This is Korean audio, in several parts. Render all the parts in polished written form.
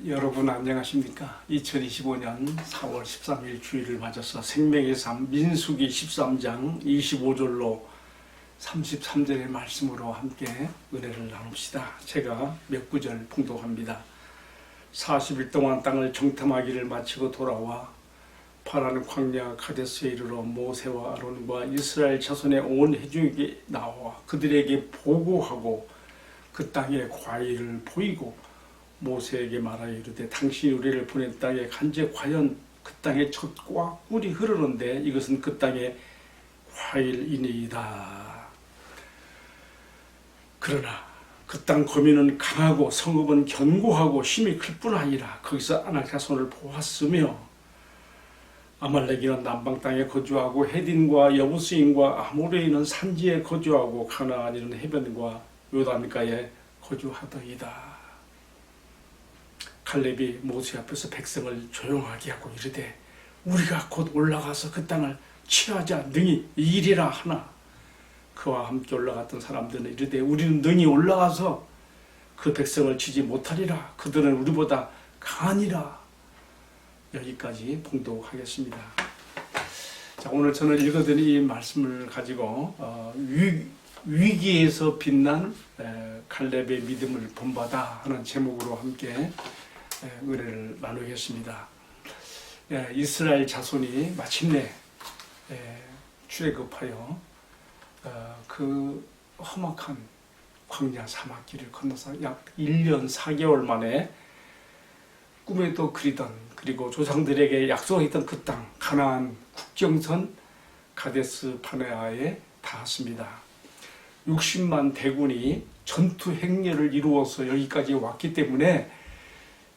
여러분 안녕하십니까? 2025년 4월 13일 주일을 맞아서 생명의 삶 민수기 13장 25절로 33절의 말씀으로 함께 은혜를 나눕시다. 제가 몇 구절 봉독합니다. 40일 동안 땅을 정탐하기를 마치고 돌아와 파란 광야 카데스에 이르러 모세와 아론과 이스라엘 자손의 온 회중에게 나와 그들에게 보고하고 그 땅의 과일을 보이고 모세에게 말하여 이르되 당신이 우리를 보낸 땅에 간제 과연 그 땅에 젖과 꿀이 흐르는데 이것은 그 땅의 과일이니이다. 그러나 그 땅 거민은 강하고 성읍은 견고하고 힘이 클 뿐 아니라 거기서 아낙 자손을 보았으며 아말렉인은 남방 땅에 거주하고 헤딘과 여부스인과 아모레인은 산지에 거주하고 가나안인은 해변과 요단가에 거주하더이다. 갈렙이 모세 앞에서 백성을 조용하게 하고 이르되 우리가 곧 올라가서 그 땅을 취하자 능히 이리라 하나 그와 함께 올라갔던 사람들은 이르되 우리는 능히 올라가서 그 백성을 치지 못하리라 그들은 우리보다 강하니라. 여기까지 봉독하겠습니다. 자, 오늘 저는 읽어드린 이 말씀을 가지고 위기에서 빛난 갈렙의 믿음을 본받아 하는 제목으로 함께 은혜를 나누겠습니다. 이스라엘 자손이 마침내 출애굽하여 그 험악한 광야 사막길을 건너서 약 1년 4개월 만에 꿈에도 그리던 그리고 조상들에게 약속했던 그 땅 가나안 국경선 가데스 바네아에 닿았습니다. 60만 대군이 전투 행렬을 이루어서 여기까지 왔기 때문에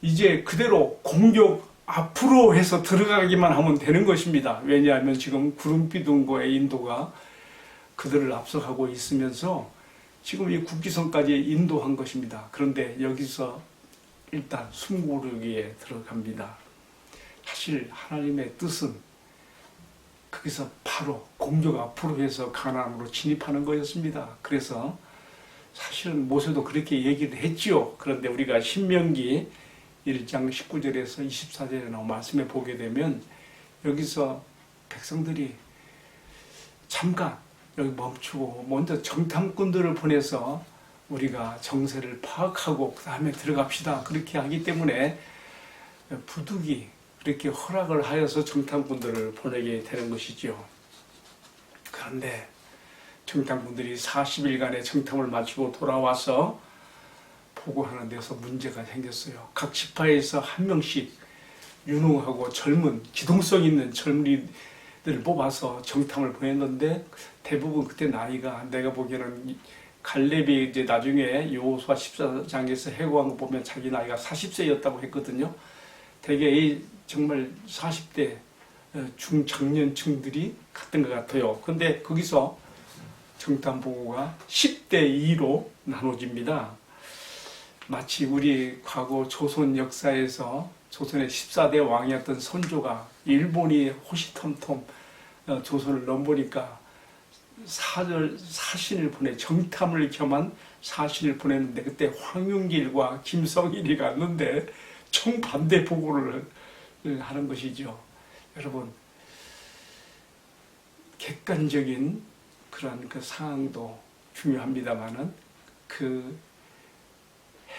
이제 그대로 공격 앞으로 해서 들어가기만 하면 되는 것입니다. 왜냐하면 지금 구름비둥고의 인도가 그들을 앞서가고 있으면서 지금 이 국기선까지 인도한 것입니다. 그런데 여기서 일단 숨고르기에 들어갑니다. 사실 하나님의 뜻은 거기서 바로 공격 앞으로 해서 가나안으로 진입하는 거였습니다. 그래서 사실은 모세도 그렇게 얘기를 했지요. 그런데 우리가 신명기 1장 19절에서 24절에 나온 말씀에 보게 되면 여기서 백성들이 잠깐 여기 멈추고 먼저 정탐꾼들을 보내서 우리가 정세를 파악하고 그 다음에 들어갑시다 그렇게 하기 때문에 부득이 그렇게 허락을 하여서 정탐꾼들을 보내게 되는 것이죠. 그런데 정탐꾼들이 40일간의 정탐을 마치고 돌아와서 보고하는 데서 문제가 생겼어요. 각 지파에서 한 명씩 유능하고 젊은 기동성 있는 젊은이들을 뽑아서 정탐을 보냈는데 대부분 그때 나이가 내가 보기에는 갈렙이 이제 나중에 여호수아 14장에서 해고한 거 보면 자기 나이가 40세였다고 했거든요. 되게 이 정말 40대 중장년층들이 갔던 것 같아요. 근데 거기서 정탐 보고가 10대 2로 나눠집니다. 마치 우리 과거 조선 역사에서 조선의 14대 왕이었던 선조가 일본이 호시탐탐 조선을 넘보니까 사신을 정탐을 겸한 사신을 보냈는데 그때 황윤길과 김성일이 갔는데 정반대 보고를 하는 것이죠. 여러분 객관적인 그런 그 상황도 중요합니다만은 그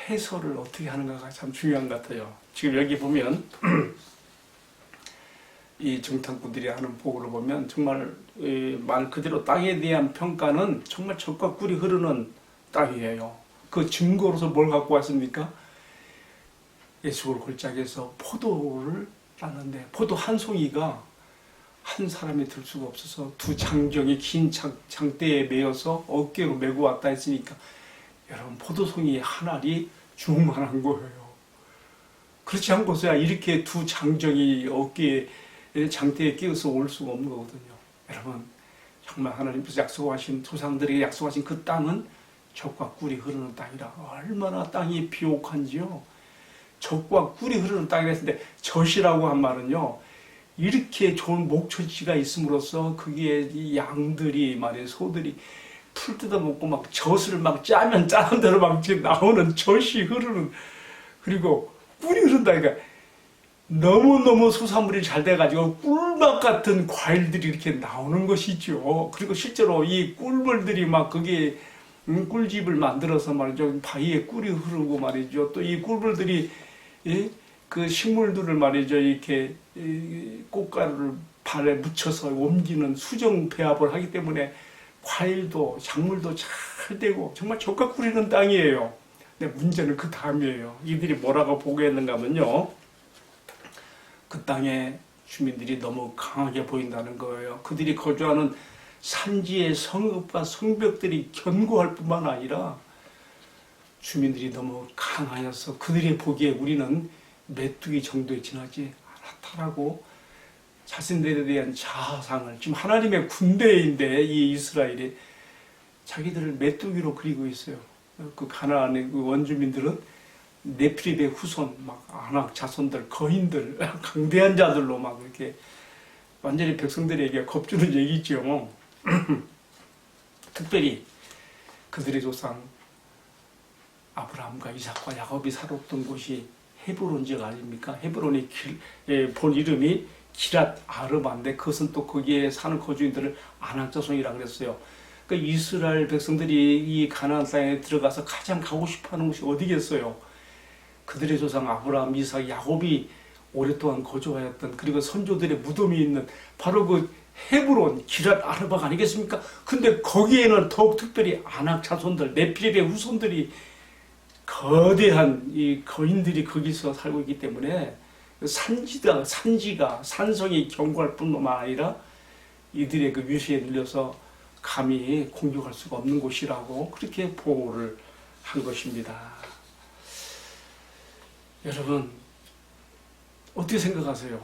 해설을 어떻게 하는가가 참 중요한 것 같아요. 지금 여기 보면 이 정탐꾼들이 하는 보고를 보면 정말 말 그대로 땅에 대한 평가는 정말 젖과 꿀이 흐르는 땅이에요. 그 증거로서 뭘 갖고 왔습니까? 예수를 골짜기에서 포도를 땄는데 포도 한 송이가 한 사람이 들 수가 없어서 두 장정이 긴 장대에 매어서 어깨로 메고 왔다 했으니까 여러분 포도송이 한 알이 주먹만한 거예요. 그렇지 않고서야 이렇게 두 장정이 어깨에 장대에 끼어서 올 수가 없는 거거든요. 여러분 정말 하나님께서 약속하신 조상들에게 약속하신 그 땅은 젖과 꿀이 흐르는 땅이라 얼마나 땅이 비옥한지요. 젖과 꿀이 흐르는 땅이라 했는데 젖이라고 한 말은요. 이렇게 좋은 목초지가 있음으로써 거기에 이 양들이 말이에요. 소들이 풀 뜯어먹고 막 젖을 막 짜면 짜는 대로 막 나오는 젖이 흐르는 그리고 꿀이 흐른다니까. 너무너무 수산물이 잘 돼가지고 꿀맛 같은 과일들이 이렇게 나오는 것이죠. 그리고 실제로 이 꿀벌들이 막 거기에 꿀집을 만들어서 말이죠. 바위에 꿀이 흐르고 말이죠. 또 이 꿀벌들이 그 식물들을 말이죠. 이렇게 꽃가루를 발에 묻혀서 옮기는 수정 배합을 하기 때문에 과일도 작물도 잘 되고 정말 젓가 꿀이는 땅이에요. 근데 문제는 그 다음이에요. 이들이 뭐라고 보고했는가 하면요. 그 땅의 주민들이 너무 강하게 보인다는 거예요. 그들이 거주하는 산지의 성읍과 성벽들이 견고할 뿐만 아니라 주민들이 너무 강하여서 그들이 보기에 우리는 메뚜기 정도에 지나지 않았다라고 자신들에 대한 자아상을, 지금 하나님의 군대인데 이 이스라엘이 자기들을 메뚜기로 그리고 있어요. 그 가나안의 그 원주민들은 네피립의 후손, 막 아낙 자손들, 거인들, 강대한 자들로 막 이렇게 완전히 백성들에게 겁주는 얘기죠. 특별히 그들의 조상 아브라함과 이삭과 야곱이 살았던 곳이 헤브론 지역 아닙니까? 헤브론이 본 이름이 기랏 아르바인데 그것은 또 거기에 사는 거주인들을 아낙 자손이라고 그랬어요. 그러니까 이스라엘 백성들이 이 가나안 땅에 들어가서 가장 가고 싶어하는 곳이 어디겠어요? 그들의 조상 아브라함, 이삭, 야곱이 오랫동안 거주하였던, 그리고 선조들의 무덤이 있는 바로 그 헤브론, 기랏 아르바가 아니겠습니까? 근데 거기에는 더욱 특별히 아낙 자손들, 네피립의 후손들이 거대한 이 거인들이 거기서 살고 있기 때문에 산지가 산성이 견고할 뿐만 아니라 이들의 그 유세에 눌려서 감히 공격할 수가 없는 곳이라고 그렇게 보호를 한 것입니다. 여러분 어떻게 생각하세요?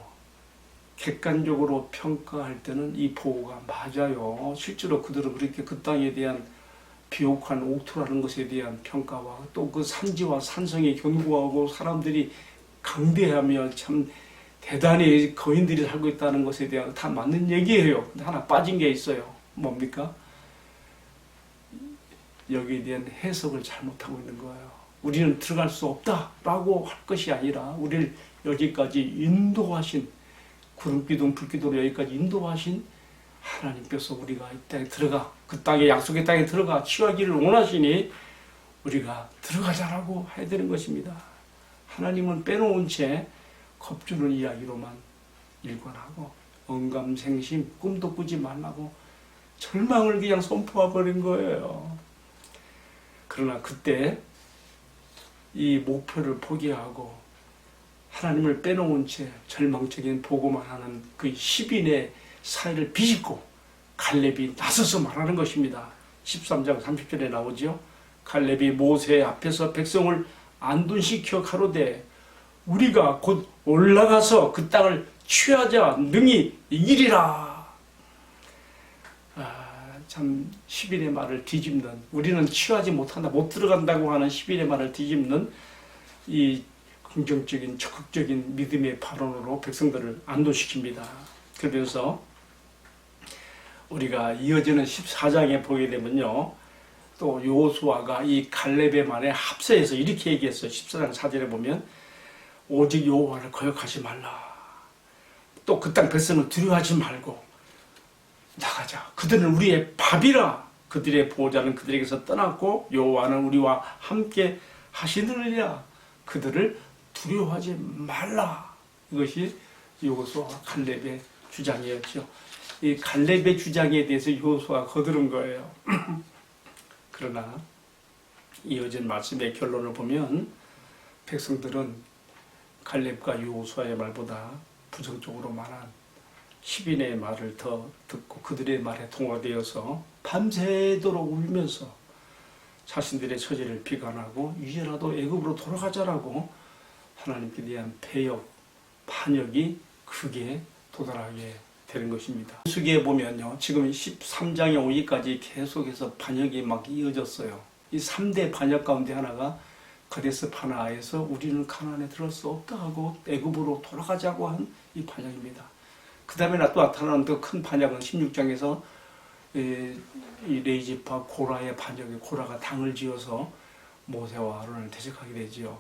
객관적으로 평가할 때는 이 보호가 맞아요. 실제로 그들은 그렇게 그 땅에 대한 비옥한 옥토라는 것에 대한 평가와 또 그 산지와 산성이 견고하고 사람들이 강대하며 참 대단히 거인들이 살고 있다는 것에 대한 다 맞는 얘기예요. 근데 하나 빠진 게 있어요. 뭡니까? 여기에 대한 해석을 잘못하고 있는 거예요. 우리는 들어갈 수 없다라고 할 것이 아니라 우리를 여기까지 인도하신, 구름기둥 불기둥으로 여기까지 인도하신 하나님께서 우리가 이 땅에 들어가, 그 땅에, 약속의 땅에 들어가 취하기를 원하시니 우리가 들어가자라고 해야 되는 것입니다. 하나님은 빼놓은 채 겁주는 이야기로만 일관하고 언감생심, 꿈도 꾸지 말라고 절망을 그냥 선포해버린 거예요. 그러나 그때 이 목표를 포기하고 하나님을 빼놓은 채 절망적인 보고만 하는 그 10인의 사이를 비집고 갈렙이 나서서 말하는 것입니다. 13장 30절에 나오죠. 갈렙이 모세 앞에서 백성을 안둔시켜 가로되 우리가 곧 올라가서 그 땅을 취하자 능히 이기리라. 참 10일의 말을 뒤집는, 우리는 취하지 못한다, 못 들어간다고 하는 10일의 말을 뒤집는 이 긍정적인 적극적인 믿음의 발언으로 백성들을 안도시킵니다. 그러면서 우리가 이어지는 14장에 보게 되면요, 또 여호수아가 이 갈렙의 말에 합세해서 이렇게 얘기했어요. 14장 4절에 보면 오직 여호와를 거역하지 말라. 또 그 땅 백성을 두려워하지 말고 나가자. 그들은 우리의 밥이라. 그들의 보호자는 그들에게서 떠났고 여호와는 우리와 함께 하시느니라. 그들을 두려워하지 말라. 이것이 여호수아와 갈렙의 주장이었죠. 이 갈렙의 주장에 대해서 여호수아가 거두는 거예요. 그러나 이어진 말씀의 결론을 보면 백성들은 갈렙과 여호수아의 말보다 부정적으로 말한 10인의 말을 더 듣고 그들의 말에 동화되어서 밤새도록 울면서 자신들의 처지를 비관하고 이제라도 애굽으로 돌아가자라고 하나님께 대한 배역, 반역이 크게 도달하게 되는 것입니다. 수기에 보면요, 지금 13장에 오기까지 계속해서 반역이 막 이어졌어요. 이 3대 반역 가운데 하나가 가데스 바네아에서 우리는 가나안에 들어갈 수 없다 하고 애굽으로 돌아가자고 한 이 반역입니다. 그 다음에 또 나타나는 더 큰 반역은 16장에서 이 레이지파 고라의 반역이, 고라가 당을 지어서 모세와 아론을 대적하게 되지요.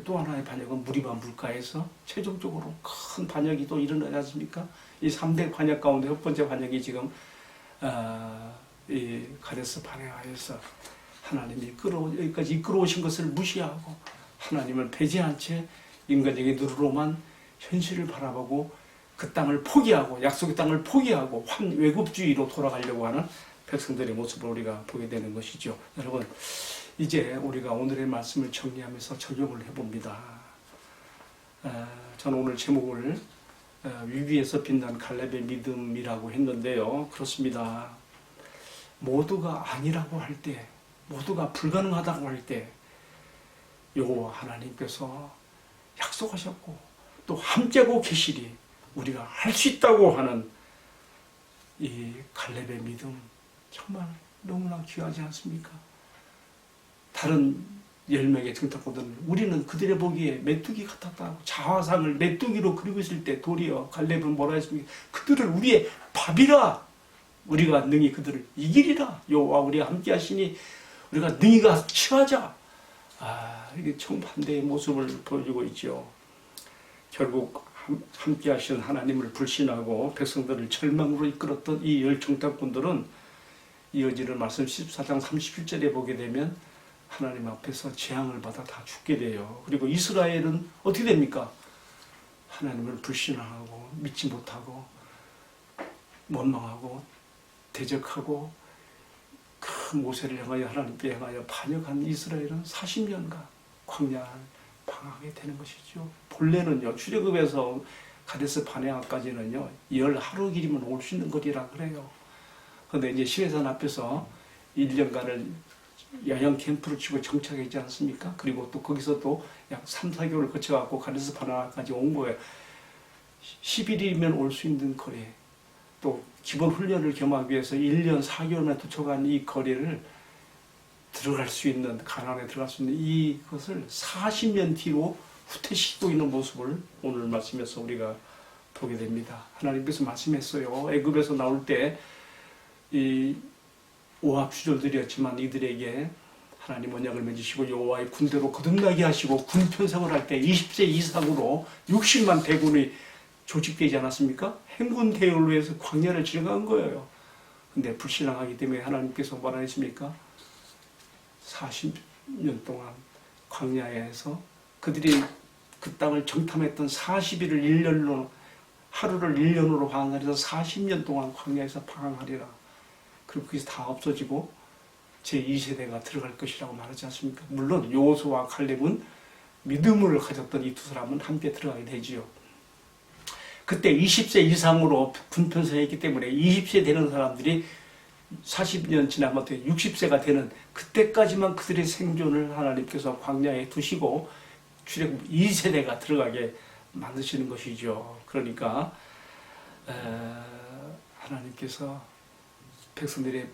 또 하나의 반역은 무리바 물가에서 최종적으로 큰 반역이 또 일어나지 않습니까? 이 3대 반역 가운데 첫 번째 반역이 지금 이 가데스 바네아에서 하나님이 여기까지 이끌어오신 것을 무시하고 하나님을 배제한 채 인간에게 누르로만 현실을 바라보고 그 땅을 포기하고 약속의 땅을 포기하고 외국주의로 돌아가려고 하는 백성들의 모습을 우리가 보게 되는 것이죠. 여러분, 이제 우리가 오늘의 말씀을 정리하면서 적용을 해봅니다. 저는 오늘 제목을 위기에서 빛난 갈렙의 믿음이라고 했는데요. 그렇습니다. 모두가 아니라고 할 때, 모두가 불가능하다고 할 때 여호와 하나님께서 약속하셨고 또 함께하고 계시리 우리가 할 수 있다고 하는 이 갈렙의 믿음, 정말 너무나 귀하지 않습니까? 다른 10명의 정탐꾼들은 우리는 그들의 보기에 메뚜기 같았다고 자화상을 메뚜기로 그리고 있을 때 도리어 갈렙은 뭐라 했습니까? 그들을 우리의 밥이라, 우리가 능히 그들을 이기리라. 여호와 우리가 함께 하시니 우리가 능히 가서 취하자. 이게 정반대의 모습을 보여주고 있죠. 결국 함께 하신 하나님을 불신하고 백성들을 절망으로 이끌었던 이 열 정탐꾼들은 이어지는 말씀 14장 37절에 보게 되면 하나님 앞에서 재앙을 받아 다 죽게 돼요. 그리고 이스라엘은 어떻게 됩니까? 하나님을 불신하고 믿지 못하고 원망하고 대적하고 그 모세를 향하여 하나님께 향하여 반역한 이스라엘은 40년간 광야를 방황하게 되는 것이죠. 본래는요, 출애굽에서 가데스 바네아까지는요 10하루 길이면 올 수 있는 거리라 그래요. 그런데 이제 시내산 앞에서 1년간을 야영 캠프를 치고 정착했지 않습니까? 그리고 또 거기서 또 약 3, 4개월을 거쳐갖고 가데스 바네아까지 온 거예요. 11일이면 올 수 있는 거리, 또 기본 훈련을 겸하기 위해서 1년 4개월만 도착한 이 거리를 들어갈 수 있는, 가나안에 들어갈 수 있는 이것을 40년 뒤로 후퇴시키고 있는 모습을 오늘 말씀에서 우리가 보게 됩니다. 하나님께서 말씀했어요. 애굽에서 나올 때 이 오합 주졸들이었지만 이들에게 하나님 언약을 맺으시고 여호와의 군대로 거듭나게 하시고 군 편성을 할 때 20세 이상으로 60만 대군이 조직되지 않았습니까? 행군 대열로 해서 광야를 지나간 거예요. 근데 불신앙하기 때문에 하나님께서 뭐라 했습니까? 40년 동안 광야에서 그들이 그 땅을 정탐했던 40일을 1년로, 하루를 1년으로 방황하리라. 40년 동안 광야에서 방황하리라. 그리고 그게 다 없어지고 제2세대가 들어갈 것이라고 말하지 않습니까? 물론 여호수아와 칼렙은 믿음을 가졌던 이 두 사람은 함께 들어가게 되지요. 그때 20세 이상으로 군편성했기 때문에 20세 되는 사람들이 40년 지나면 60세가 되는 그때까지만 그들의 생존을 하나님께서 광야에 두시고 출애굽 2세대가 들어가게 만드시는 것이죠. 그러니까 하나님께서 백성들의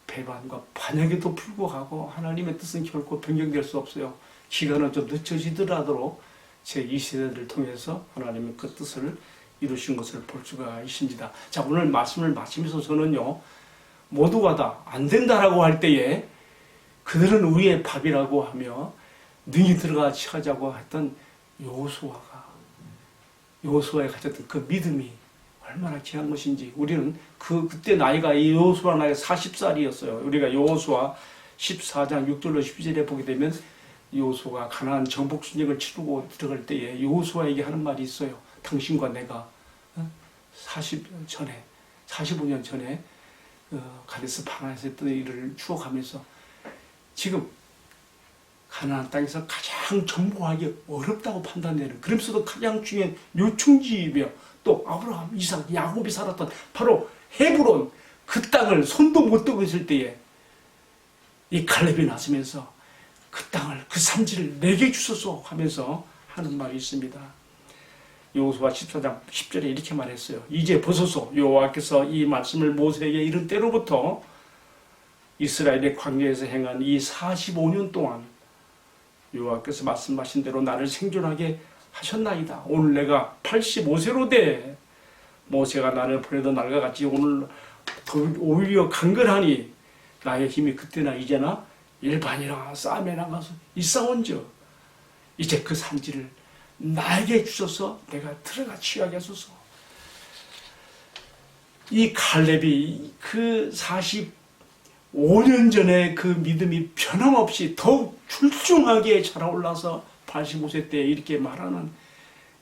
배반과 반역에도 불구하고 하나님의 뜻은 결코 변경될 수 없어요. 시간은 좀 늦춰지더라도 제2세대를 통해서 하나님의 그 뜻을 이루신 것을 볼 수가 있습니다. 자, 오늘 말씀을 마치면서 저는요, 모두가 다 안 된다라고 할 때에 그들은 우리의 밥이라고 하며 능히 들어가 취하자고 했던 여호수아에 가졌던 그 믿음이 얼마나 귀한 것인지, 우리는 그때 나이가 이 여호수아 나이가 40살이었어요. 우리가 여호수아 14장 6절로 12절에 보게 되면 여호수아가 가나안 정복 순례를 치르고 들어갈 때에 여호수아에게 하는 말이 있어요. 당신과 내가 45년 전에 가데스 바네아에서 했던 일을 추억하면서 지금 가나안 땅에서 가장 정복하기 어렵다고 판단되는, 그러면서도 가장 중요한 요충지이며 또 아브라함, 이삭, 야곱이 살았던 바로 헤브론, 그 땅을 손도 못 대고 있을 때에 이 갈렙이 나서면서 그 땅을, 그 산지를 내게 주소서 하면서 하는 말이 있습니다. 여호수아 14장 10절에 이렇게 말했어요. 이제 보소서, 여호와께서 이 말씀을 모세에게 이른 때로부터 이스라엘의 광야에서 행한 이 45년 동안 여호와께서 말씀하신 대로 나를 생존하게 하셨나이다. 오늘 내가 85세로 돼 모세가 나를 보내던 날과 같이 오늘 오히려 강건하니 나의 힘이 그때나 이제나 일반이나 싸움에 나가서 있사온즉 이제 그 산지를 나에게 주셔서 내가 들어가 취하게 하소서. 이 칼렙이 그 45년 전에 그 믿음이 변함없이 더욱 출중하게 자라올라서 85세 때 이렇게 말하는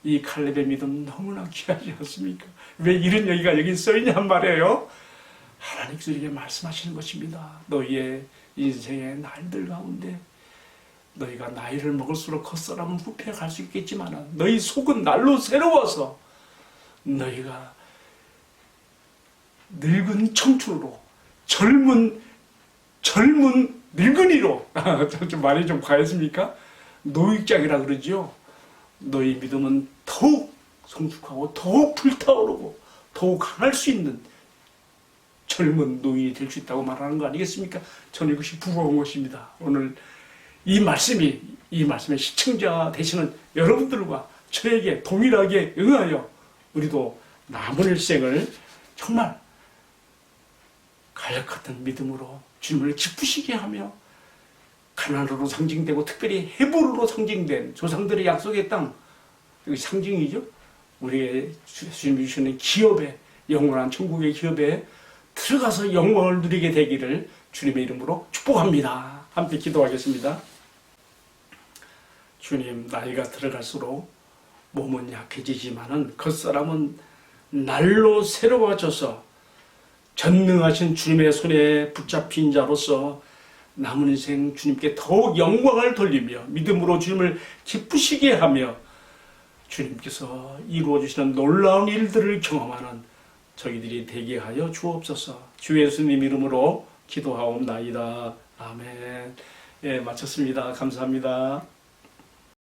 이 칼렙의 믿음 너무나 귀하지 않습니까? 왜 이런 얘기가 여기 써있냔 말이에요. 하나님께서 이렇게 말씀하시는 것입니다. 너희의 인생의 날들 가운데 너희가 나이를 먹을수록 겉사람은 부패할 수 있겠지만 너희 속은 날로 새로워서 너희가 늙은 청춘으로 젊은 늙은이로 좀 말이 좀 과했습니까? 노익장이라 그러죠. 너희 믿음은 더욱 성숙하고 더욱 불타오르고 더욱 강할 수 있는 젊은 노인이 될 수 있다고 말하는 거 아니겠습니까? 저는 이것이 부러운 것입니다. 오늘 이 말씀의 시청자 되시는 여러분들과 저에게 동일하게 응하여 우리도 남은 일생을 정말 가역 같은 믿음으로 주님을 기쁘시게 하며 가나안으로 상징되고 특별히 헤브론으로 상징된 조상들의 약속의 땅, 여기 상징이죠. 우리의 주님이 주시는 기업에, 영원한 천국의 기업에 들어가서 영광을 누리게 되기를 주님의 이름으로 축복합니다. 함께 기도하겠습니다. 주님, 나이가 들어갈수록 몸은 약해지지만은 겉사람은 날로 새로워져서 전능하신 주님의 손에 붙잡힌 자로서 남은 인생 주님께 더욱 영광을 돌리며 믿음으로 주님을 기쁘시게 하며 주님께서 이루어 주시는 놀라운 일들을 경험하는 저희들이 되게 하여 주옵소서. 주 예수님 이름으로 기도하옵나이다. 아멘. 예, 마쳤습니다. 감사합니다.